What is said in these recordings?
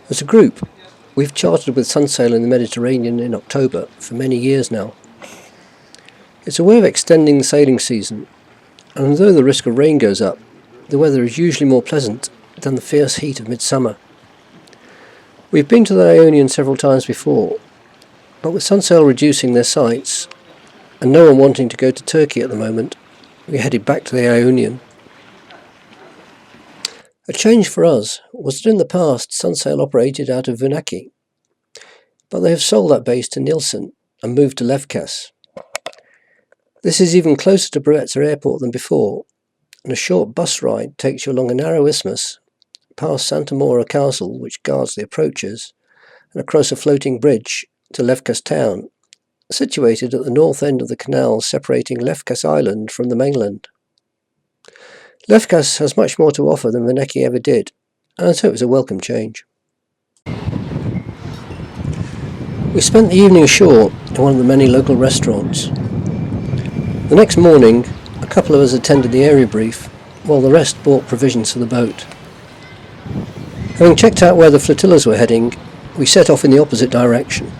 As a group, we've chartered with Sunsail in the Mediterranean in October for many years now. It's a way of extending the sailing season, and although the risk of rain goes up, the weather is usually more pleasant than the fierce heat of midsummer. We've been to the Ionian several times before, but with Sunsail reducing their sites, and no one wanting to go to Turkey at the moment, we headed back to the Ionian. A change for us was that in the past Sunsail operated out of Vunaki, but they have sold that base to Nilsen and moved to Lefkas. This is even closer to Brevitsa Airport than before, and a short bus ride takes you along a narrow isthmus, past Santa Maura Castle, which guards the approaches, and across a floating bridge to Lefkas town, situated at the north end of the canal separating Lefkas Island from the mainland. Lefkas has much more to offer than Vunaki ever did, and so it was a welcome change. We spent the evening ashore in one of the many local restaurants. The next morning, a couple of us attended the area brief, while the rest bought provisions for the boat. Having checked out where the flotillas were heading, we set off in the opposite direction.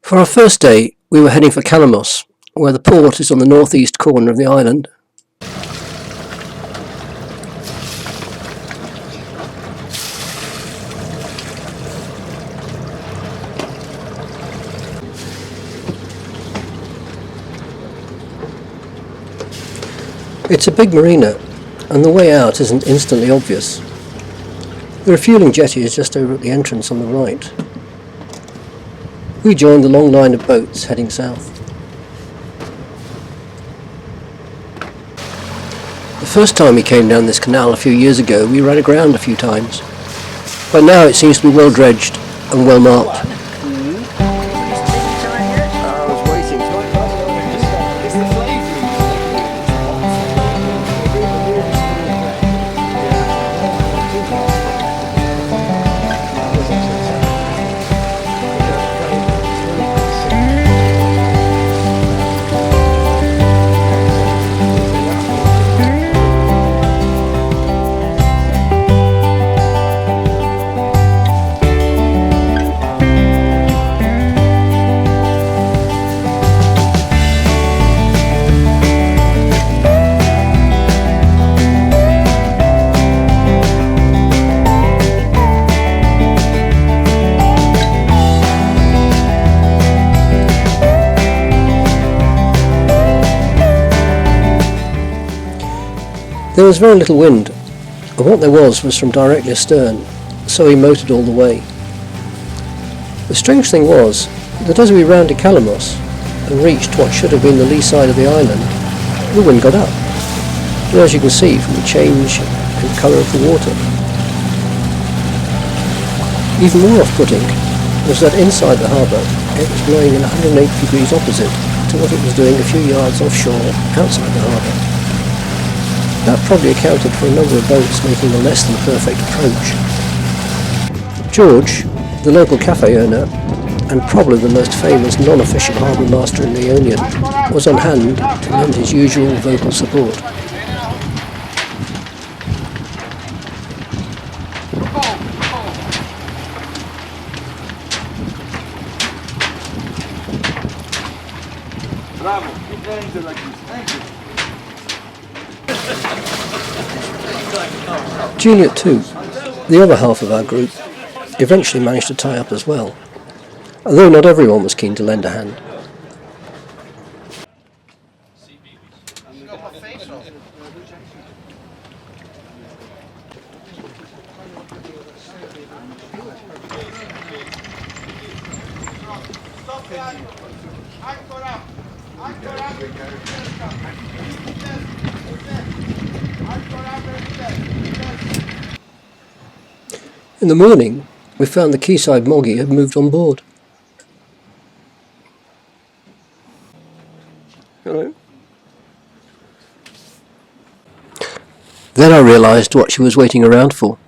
For our first day, we were heading for Kalamos, where the port is on the northeast corner of the island. It's a big marina, and the way out isn't instantly obvious. The refuelling jetty is just over at the entrance on the right. We joined the long line of boats heading south. The first time we came down this canal a few years ago, we ran aground a few times, but now it seems to be well dredged and well marked. There was very little wind, and what there was from directly astern, so we motored all the way. The strange thing was that as we rounded Kalamos and reached what should have been the lee side of the island, the wind got up, and as you can see from the change in the colour of the water. Even more off-putting was that inside the harbour it was blowing in 180 degrees opposite to what it was doing a few yards offshore outside the harbour. That probably accounted for a number of boats making a less than perfect approach. George, the local cafe owner, and probably the most famous non-official harbour master in the Ionian, was on hand to lend his usual vocal support. Bravo, keep going to like this. Thank you. Juliet too, the other half of our group, eventually managed to tie up as well, although not everyone was keen to lend a hand. In the morning, we found the quayside Moggy had moved on board. Hello. Then I realised what she was waiting around for.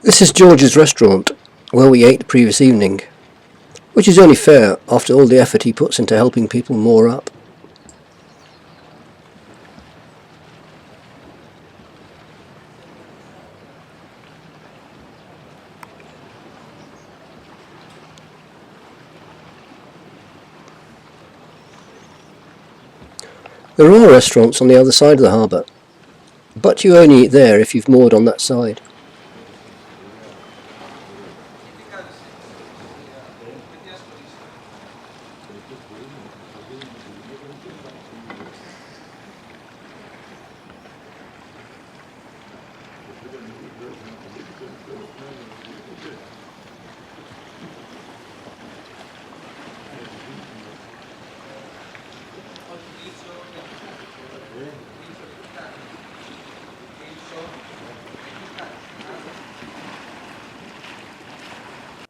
This is George's restaurant, where we ate the previous evening, which is only fair after all the effort he puts into helping people moor up. There are restaurants on the other side of the harbour, but you only eat there if you've moored on that side.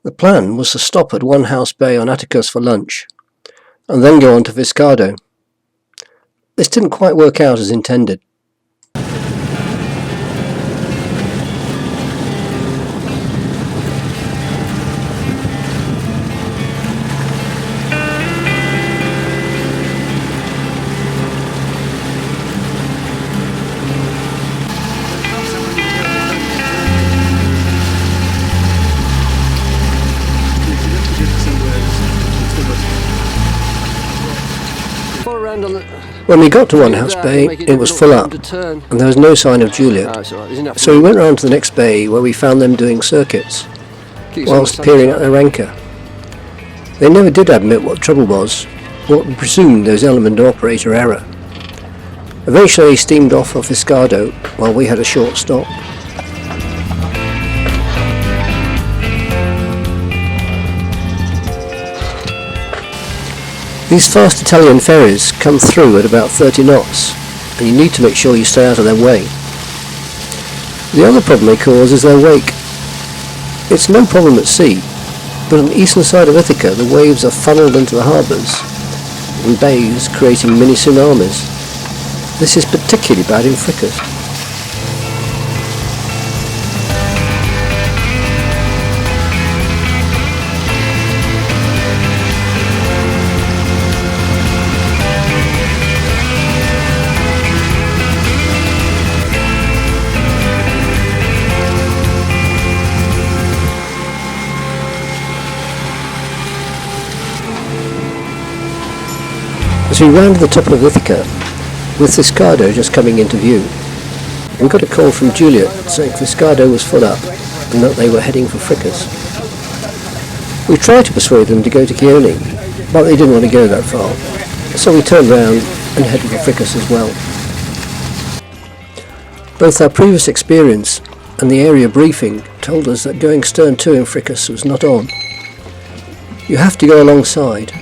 The plan was to stop at One House Bay on Atticus for lunch, and then go on to Fiskardo. This didn't quite work out as intended. When we got to One House Bay, it was full up, and there was no sign of Juliet, so we went round to the next bay where we found them doing circuits, whilst peering at their anchor. They never did admit what the trouble was, what we presumed was element of operator error. Eventually they steamed off Fiskardo while we had a short stop. These fast Italian ferries come through at about 30 knots, and you need to make sure you stay out of their way. The other problem they cause is their wake. It's no problem at sea, but on the eastern side of Ithaca the waves are funnelled into the harbours and bays, creating mini tsunamis. This is particularly bad in frickers. As we rounded the top of Ithaca, with Fiskardo just coming into view, we got a call from Juliet saying Fiskardo was full up and that they were heading for frickers. We tried to persuade them to go to Ionian, but they didn't want to go that far, so we turned round and headed for frickers as well. Both our previous experience and the area briefing told us that going stern to in frickers was not on. You have to go alongside,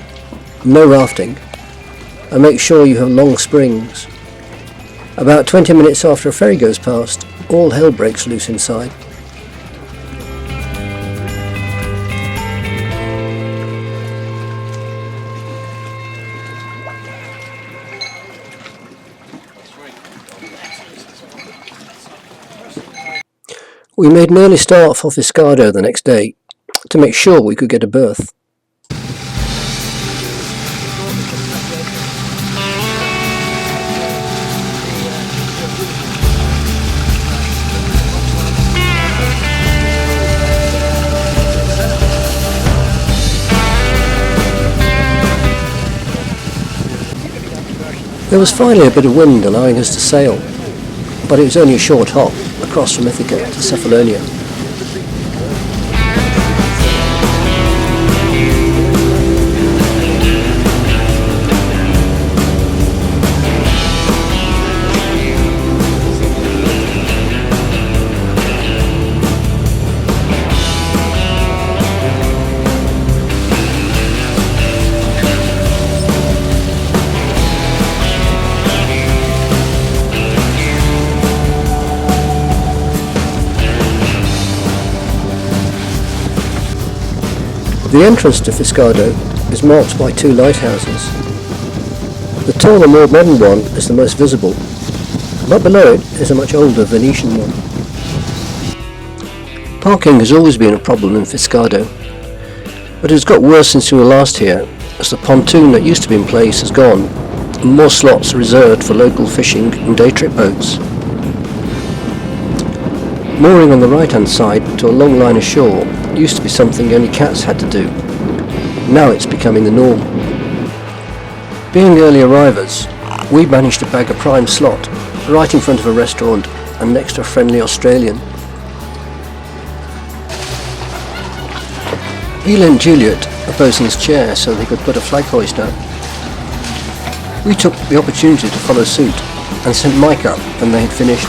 no rafting, and make sure you have long springs. About 20 minutes after a ferry goes past, all hell breaks loose inside. We made an early start for Fiskardo the next day to make sure we could get a berth. There was finally a bit of wind allowing us to sail, but it was only a short hop across from Ithaca to Cephalonia. The entrance to Fiskardo is marked by two lighthouses. The taller, more modern one is the most visible, but below it is a much older Venetian one. Parking has always been a problem in Fiskardo, but it has got worse since we were last here, as the pontoon that used to be in place has gone, and more slots are reserved for local fishing and day trip boats. Mooring on the right hand side to a long line ashore used to be something only cats had to do. Now it's becoming the norm. Being early arrivals, We managed to bag a prime slot right in front of a restaurant and next to a friendly Australian. He lent Juliet a bosun's chair so they could put a flag hoist up. We took the opportunity to follow suit and sent Mike up when they had finished.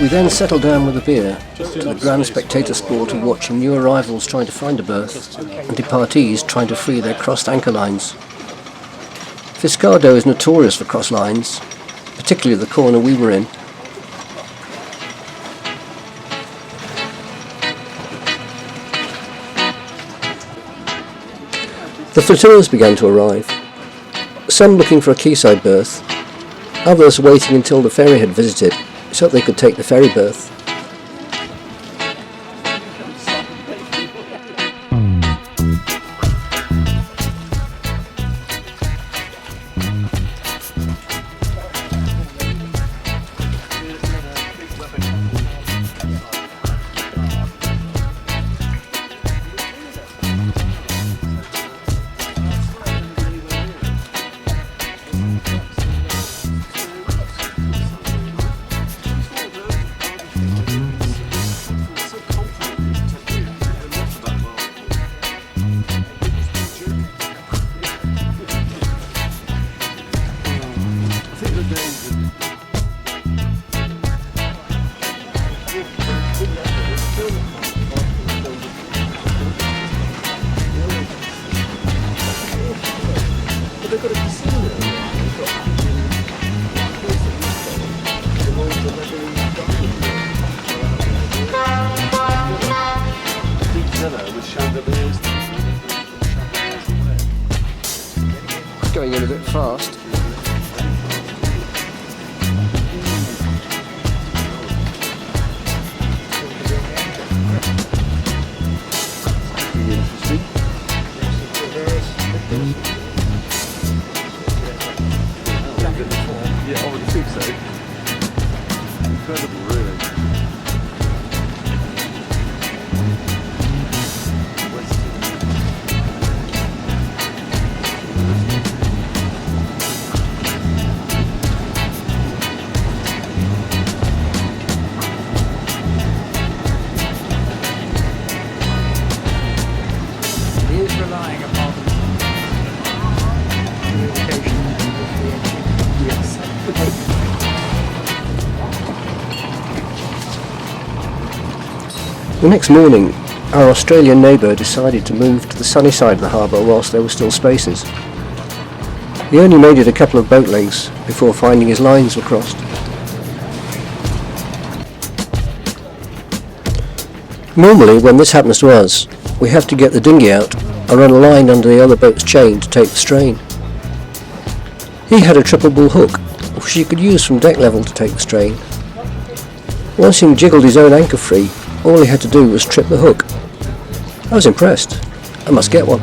We then settled down with a beer to the grand spectator sport of watching new arrivals trying to find a berth and departees trying to free their crossed anchor lines. Fiskardo is notorious for cross lines, particularly the corner we were in. The flotillas began to arrive, some looking for a quayside berth, others waiting until the ferry had visited so they could take the ferry berth. Going in a bit fast. Yeah, I would think so. Incredible, really. He is relying upon communication with the engine. Yes. The next morning, our Australian neighbour decided to move to the sunny side of the harbour whilst there were still spaces. He only made it a couple of boat lengths before finding his lines were crossed. Normally, when this happens to us, we have to get the dinghy out and run a line under the other boat's chain to take the strain. He had a triple bull hook, which he could use from deck level to take the strain. Once he jiggled his own anchor free, all he had to do was trip the hook. I was impressed. I must get one.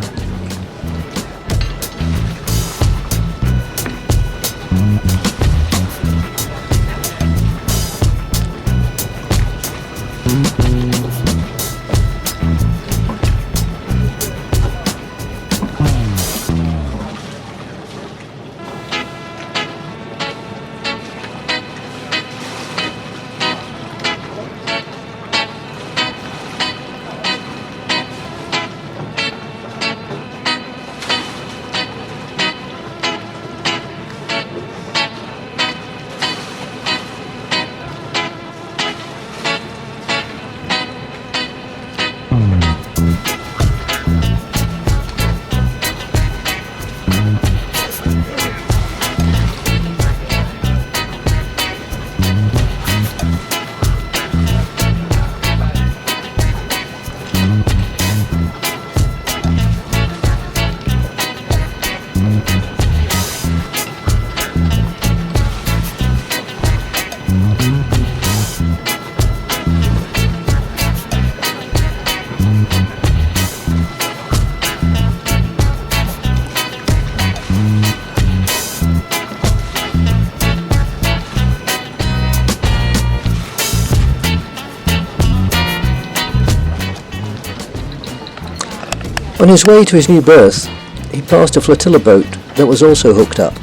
On his way to his new berth, he passed a flotilla boat that was also hooked up.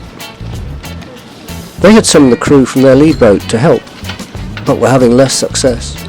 They had summoned the crew from their lead boat to help, but were having less success.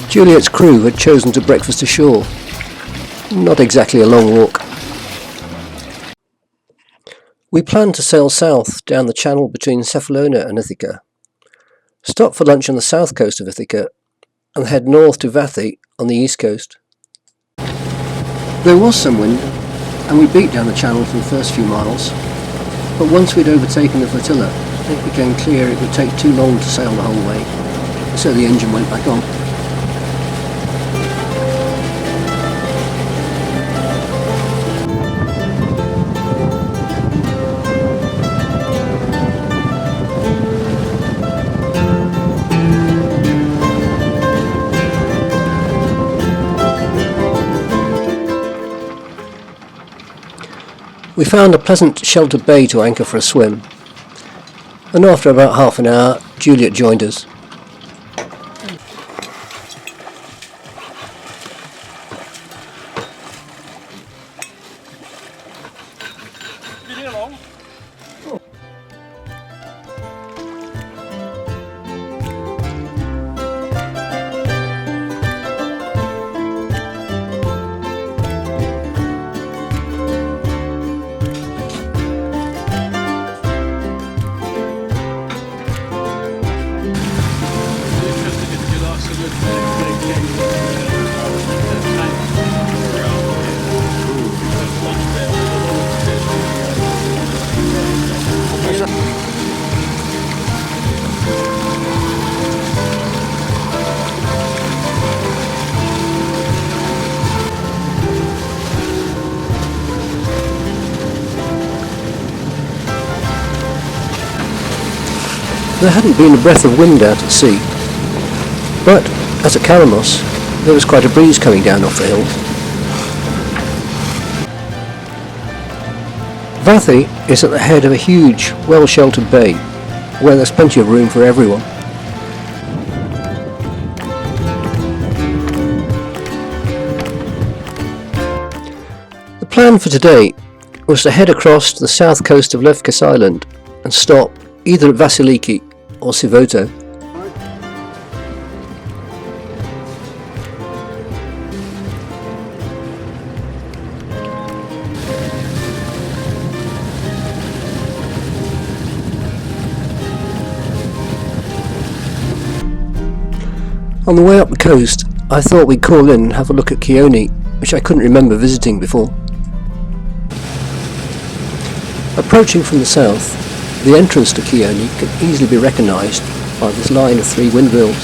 Juliet's crew had chosen to breakfast ashore. Not exactly a long walk. We planned to sail south down the channel between Cephalona and Ithaca, stop for lunch on the south coast of Ithaca, and head north to Vathi on the east coast. There was some wind, and we beat down the channel for the first few miles, but once we'd overtaken the flotilla, it became clear it would take too long to sail the whole way, so the engine went back on. We found a pleasant sheltered bay to anchor for a swim, and after about half an hour, Juliet joined us. There hadn't been a breath of wind out at sea, but as at Kalamos, there was quite a breeze coming down off the hills. Vathi is at the head of a huge, well-sheltered bay, where there's plenty of room for everyone. The plan for today was to head across to the south coast of Lefkas Island and stop either at Vasiliki or Sivoto. On the way up the coast, I thought we'd call in and have a look at Kioni, which I couldn't remember visiting before. Approaching from the south, the entrance to Kioni can easily be recognised by this line of 3 windmills.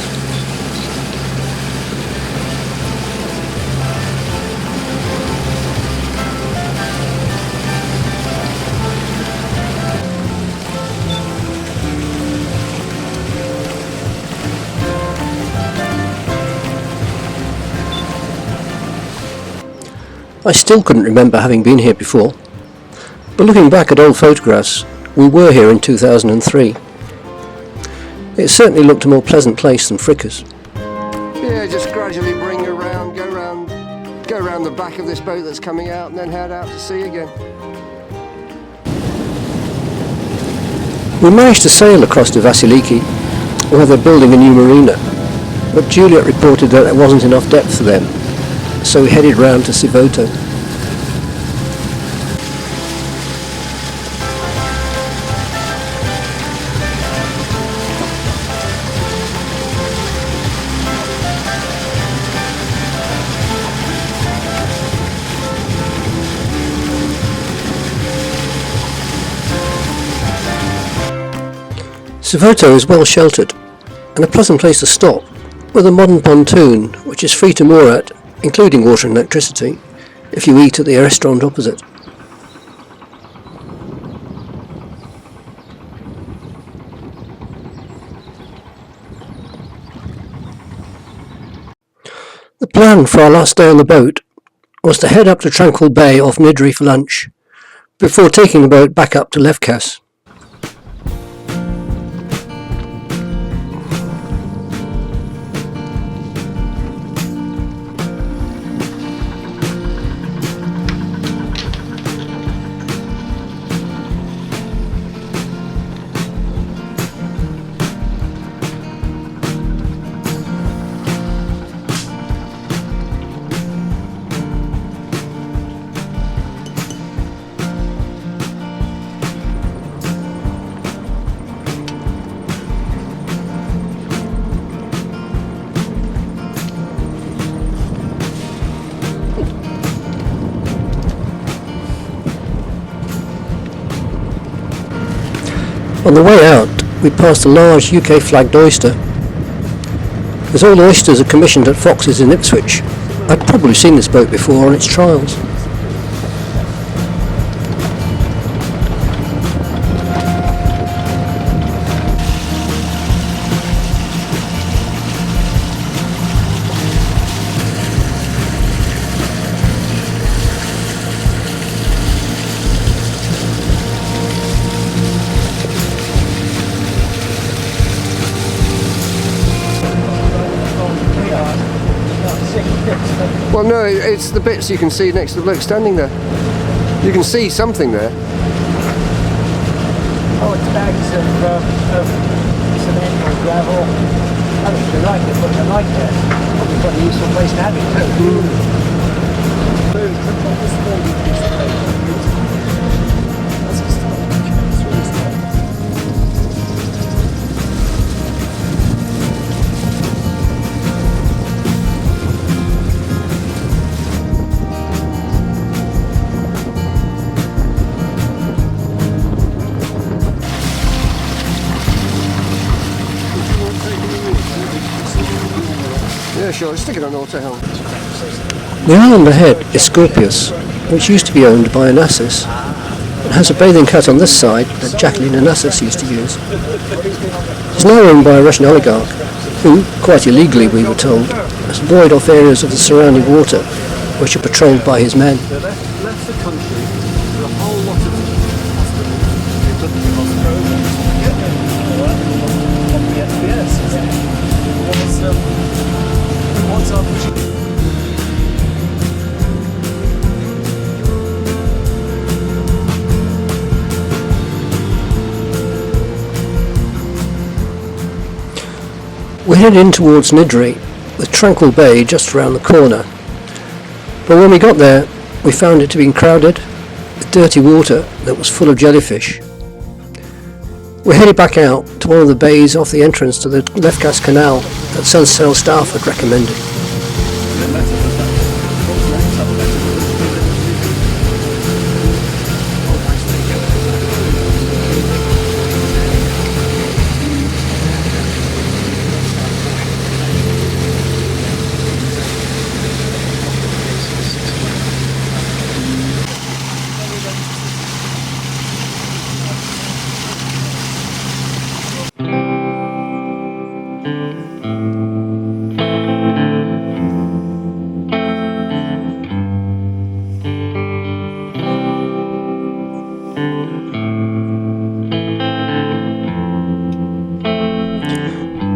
I still couldn't remember having been here before, but looking back at old photographs, we were here in 2003. It certainly looked a more pleasant place than Frickers. Yeah, just gradually bring her around, go around the back of this boat that's coming out and then head out to sea again. We managed to sail across to Vasiliki, where they're building a new marina, but Juliet reported that there wasn't enough depth for them, so we headed round to Sivoto. Devoto is well sheltered and a pleasant place to stop, with a modern pontoon which is free to moor at, including water and electricity, if you eat at the restaurant opposite. The plan for our last day on the boat was to head up to Tranquil Bay off Nidri for lunch, before taking the boat back up to Lefkas. On the way out, we passed a large UK flagged oyster. As all oysters are commissioned at Fox's in Ipswich, I'd probably seen this boat before on its trials. Well, no, it's the bits you can see next to the bloke standing there. You can see something there. Oh, it's bags of cement or gravel. I think you're right, they put the light there. Probably quite a useful place to have it too. Yeah, sure, stick it on auto helm. The island ahead is Scorpius, which used to be owned by Onassis, and has a bathing hut on this side that Jacqueline Onassis used to use. It's now owned by a Russian oligarch, who, quite illegally we were told, has buoyed off areas of the surrounding water, which are patrolled by his men. So left the country with a whole lot of hospitals. They took the hospital. What's up? We headed in towards Nidri, with Tranquil Bay just around the corner. But when we got there, we found it to be crowded, with dirty water that was full of jellyfish. We headed back out to one of the bays off the entrance to the Lefkas Canal that Sunsail staff had recommended.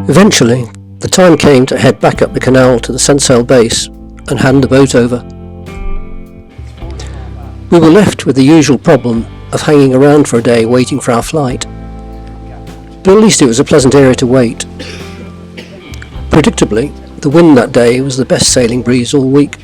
Eventually, the time came to head back up the canal to the Sunsail base and hand the boat over. We were left with the usual problem of hanging around for a day waiting for our flight, but at least it was a pleasant area to wait. Predictably, the wind that day was the best sailing breeze all week.